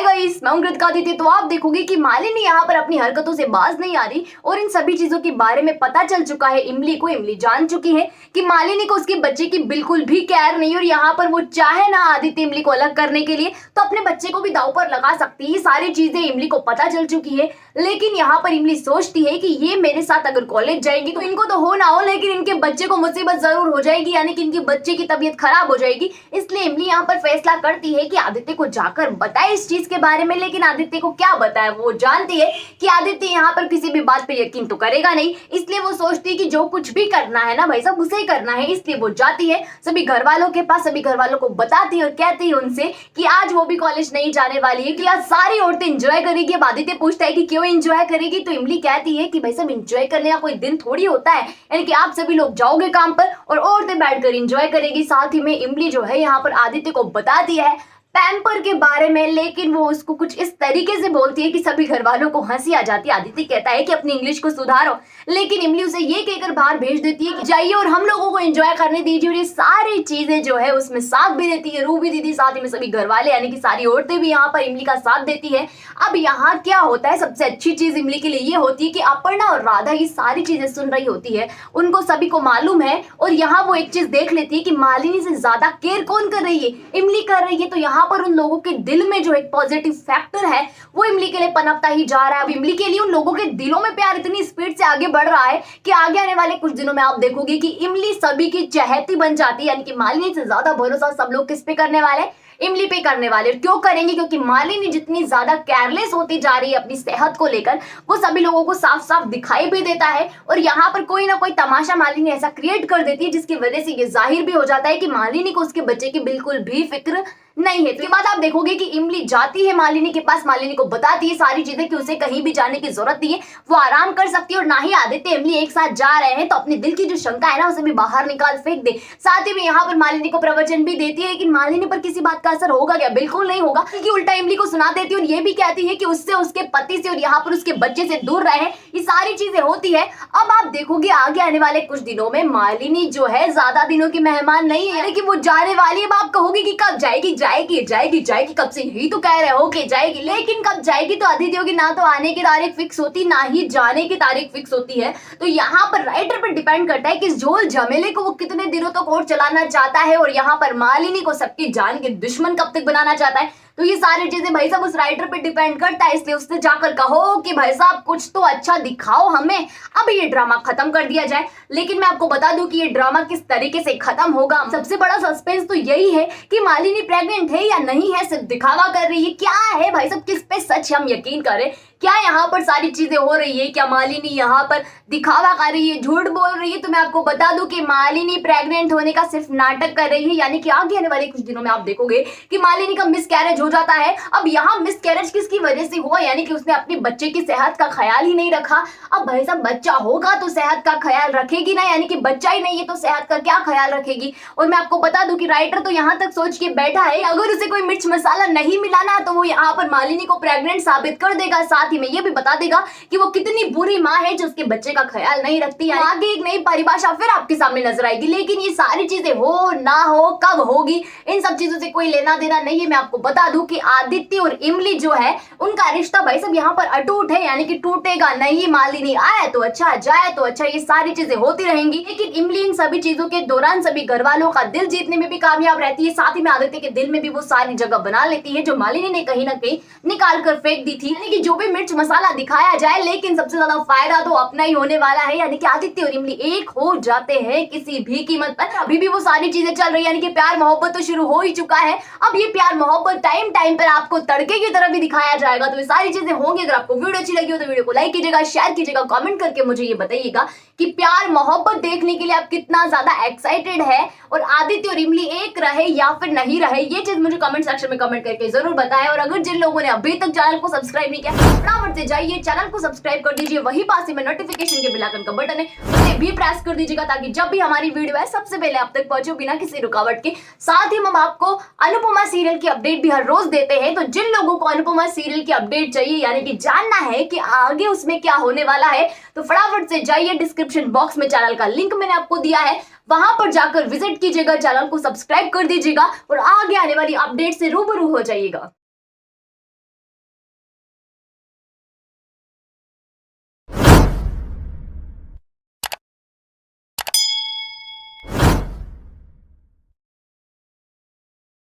Hi guys, मैं हूं कृतिका आदित्य। तो आप देखोगे कि मालिनी यहाँ पर अपनी हरकतों से बाज नहीं आ रही और इन सभी चीजों के बारे में पता चल चुका है इमली को। इमली जान चुकी है कि मालिनी को उसके बच्चे की बिल्कुल भी केयर नहीं, और यहाँ पर वो चाहे ना आदित्य इमली को अलग करने के लिए तो अपने बच्चे को भी दांव पर लगा सकती है। सारी चीजें इमली को पता चल चुकी है, लेकिन यहाँ पर इमली सोचती है कि ये मेरे साथ अगर कॉलेज जाएगी तो इनको तो हो ना हो, लेकिन इनके बच्चे को मुसीबत जरूर हो जाएगी, यानी कि इनके बच्चे की तबीयत खराब हो जाएगी। इसलिए इमली यहाँ पर फैसला करती है कि आदित्य को जाकर बताए इस चीज के बारे में। लेकिन आदित्य को क्या बताए, वो जानती है कि आदित्य यहाँ पर किसी भी बात पे यकीन तो करेगा नहीं, इसलिए वो सोचती है कि जो कुछ भी करना है ना भाई साहब उसे ही करना है। इसलिए वो जाती है सभी घर वालों के पास, सभी घर वालों को बताती है और कहती है उनसे कि आज वो भी कॉलेज नहीं जाने वाली है, कि आज सारी औरतें एंजॉय करेगी। अब आदित्य पूछता है कि क्यों एंजॉय करेगी, तो इमली कहती है कि भाई साहब एंजॉय करने का कोई दिन थोड़ी होता है, यानी कि आप सभी लोग जाओगे काम पर और औरतें बैठकर एंजॉय करेगी। साथ ही में इमली जो है यहाँ पर आदित्य को बताती है पैम्पर के बारे में, लेकिन वो उसको कुछ इस तरीके से बोलती है कि सभी घर वालों को हंसी आ जाती है। आदित्य कहता है कि अपनी इंग्लिश को सुधारो, लेकिन इमली उसे ये कहकर बाहर भेज देती है कि जाइए और हम लोगों को एंजॉय करने दीजिए। और ये सारी चीजें जो है उसमें साथ भी देती है रूबी दीदी, साथ ही में सभी घर वाले यानी कि सारी औरतें भी यहाँ पर इमली का साथ देती है। अब यहाँ क्या होता है, सबसे अच्छी चीज इमली के लिए ये होती है कि अपर्णा और राधा ये सारी चीजें सुन रही होती है, उनको सभी को मालूम है। और यहाँ वो एक चीज देख लेती है कि मालिनी से ज्यादा केयर कौन कर रही है, इमली कर रही है। तो यहाँ पर उन लोगों के दिल में जो एक पॉजिटिव फैक्टर है वो इमली के लिए पनपता ही जा रहा है। अब इमली के लिए उन लोगों के दिलों में प्यार इतनी स्पीड से आगे बढ़ रहा है कि आगे आने वाले कुछ दिनों में आप देखोगे कि इमली सभी की चहेती बन जाती है, यानी कि मालिनी से ज्यादा भरोसा सब लोग किस पे करने वाले, इमली पे करने वाले। क्यों करेंगे, क्योंकि मालिनी जितनी ज्यादा केयरलेस होती जा रही है अपनी सेहत को लेकर, वो सभी लोगों को साफ साफ दिखाई भी देता है। और यहाँ पर कोई ना कोई तमाशा मालिनी ऐसा क्रिएट कर देती है जिसकी वजह से ये जाहिर भी हो जाता है कि मालिनी को उसके बच्चे की बिल्कुल भी फिक्र नहीं है। इसके बाद आप देखोगे कि इमली जाती है मालिनी के पास, मालिनी को बताती है सारी चीजें कि उसे कहीं भी जाने की जरूरत नहीं है, वो आराम कर सकती है। और ना ही आदित्य इमली एक साथ जा रहे हैं, तो अपने दिल की जो शंका है ना उसे भी बाहर निकाल फेंक दे। साथ ही में यहाँ पर मालिनी को प्रवचन भी देती है, लेकिन मालिनी पर किसी बात का असर होगा क्या, बिल्कुल नहीं होगा, क्योंकि उल्टा इमली को सुना देती है और ये भी कहती है कि उससे, उसके पति से और यहाँ पर उसके बच्चे से दूर रहे। ये सारी चीजें होती है। अब आप देखोगे आगे आने वाले कुछ दिनों में मालिनी जो है ज्यादा दिनों की मेहमान नहीं है, यानी कि वो जाने वाली है। अब आप कहोगे कि कब जाएगी, जाएगी जाएगी जाएगी, कब से यही तो कह रहे हो कि जाएगी, लेकिन कब जाएगी तो आदित्य की ना तो आने की तारीख फिक्स होती, ना ही जाने की तारीख फिक्स होती है। तो यहाँ पर राइटर पर डिपेंड करता है कि झोल झमेले को वो कितने दिनों तक और चलाना चाहता है, और यहाँ पर मालिनी को सबकी जान के दुश्मन कब तक बनाना चाहता है। तो ये सारी चीजें भाई साहब उस राइटर पे डिपेंड करता है, इसलिए उससे जाकर कहो कि भाई साहब कुछ तो अच्छा दिखाओ हमें, अब ये ड्रामा खत्म कर दिया जाए। लेकिन मैं आपको बता दूं कि ये ड्रामा किस तरीके से खत्म होगा। सबसे बड़ा सस्पेंस तो यही है कि मालिनी प्रेग्नेंट है या नहीं है, सिर्फ दिखावा कर रही है, क्या है भाई साहब, किस पे सच हम यकीन करें, क्या यहाँ पर सारी चीजें हो रही है, क्या मालिनी यहाँ पर दिखावा कर रही है, झूठ बोल रही है। तो मैं आपको बता दूं कि मालिनी प्रेग्नेंट होने का सिर्फ नाटक कर रही है, यानी कि आगे आने वाले कुछ दिनों में आप देखोगे कि मालिनी का मिसकैरेज हो जाता है। अब यहाँ मिसकैरेज किसकी वजह से हुआ, यानी कि उसने अपने बच्चे की सेहत का ख्याल ही नहीं रखा। अब भाई साहब बच्चा होगा तो सेहत का ख्याल रखेगी ना, यानी कि बच्चा ही नहीं है तो सेहत का क्या ख्याल रखेगी। और मैं आपको बता दूं कि राइटर तो यहाँ तक सोच के बैठा है अगर उसे कोई मिर्च मसाला नहीं मिलाना तो वो यहाँ पर मालिनी को प्रेग्नेंट साबित कर देगा। साथ ही में ये भी बता देगा कि वो कितनी बुरी माँ है जो उसके बच्चे का ख्याल नहीं रखती है। आगे एक नई परिभाषा फिर आपके सामने नजर आएगी, लेकिन ये सारी चीजें हो ना हो, कब होगी, इन सब चीजों से कोई लेना देना नहीं है। मैं आपको बता दूं कि आदित्य और इमली जो है उनका रिश्ता भाई सब यहाँ पर अटूट है, यानी कि टूटेगा नहीं। मालिनी आए तो अच्छा, जाए तो अच्छा, ये सारी चीजें होती रहेंगी। लेकिन इमली इन सभी चीजों के दौरान सभी घर वालों का दिल जीतने में भी कामयाब रहती है। साथ ही में आदित्य के दिल में भी वो सारी जगह बना लेती है जो मालिनी ने कहीं ना कहीं निकाल कर फेंक दी थी। यानी कि जो भी मिर्च मसाला दिखाया जाए, लेकिन सबसे ज्यादा फायदा तो अपना ही होने वाला है, यानी कि आदित्य और इमली एक हो जाते हैं किसी भी कीमत पर। अभी भी वो सारी चीजें चल रही है, यानी कि प्यार मोहब्बत तो शुरू हो ही चुका है। अब ये प्यार मोहब्बत टाइम टाइम पर आपको तड़के की तरह भी दिखाया जाएगा। तो ये सारी चीजें होंगी। अगर आपको वीडियो अच्छी लगी हो तो वीडियो को लाइक कीजिएगा, शेयर कीजिएगा, कमेंट करके मुझे ये बताइएगा कि प्यार मोहब्बत देखने के लिए आप कितना ज्यादा एक्साइटेड है, और आदित्य और इमली एक रहे या फिर नहीं रहे, ये चीज मुझे कमेंट सेक्शन में कमेंट करके जरूर बताएं। और अगर जिन लोगों ने अभी तक चैनल को सब्सक्राइब नहीं किया फटाफट से जाइए चैनल को सब्सक्राइब कर दीजिए, वही पास में नोटिफिकेशन के बेल आइकन का बटन है उसे भी प्रेस कर दीजिएगा, ताकि जब भी हमारी वीडियो है सबसे पहले आप तक पहुंचे बिना किसी रुकावट के। साथ ही हम आपको अनुपमा सीरियल की अपडेट भी हर रोज देते हैं, तो जिन लोगों को अनुपमा सीरियल की अपडेट चाहिए, यानी कि जानना है कि आगे उसमें क्या होने वाला है, तो फटाफट से जाइए डिस्क्रिप्शन बॉक्स में चैनल का लिंक मैंने आपको दिया है, वहां पर जाकर विजिट कीजिएगा, चैनल को सब्सक्राइब कर दीजिएगा और आगे आने वाली अपडेट से रूबरू हो जाइएगा।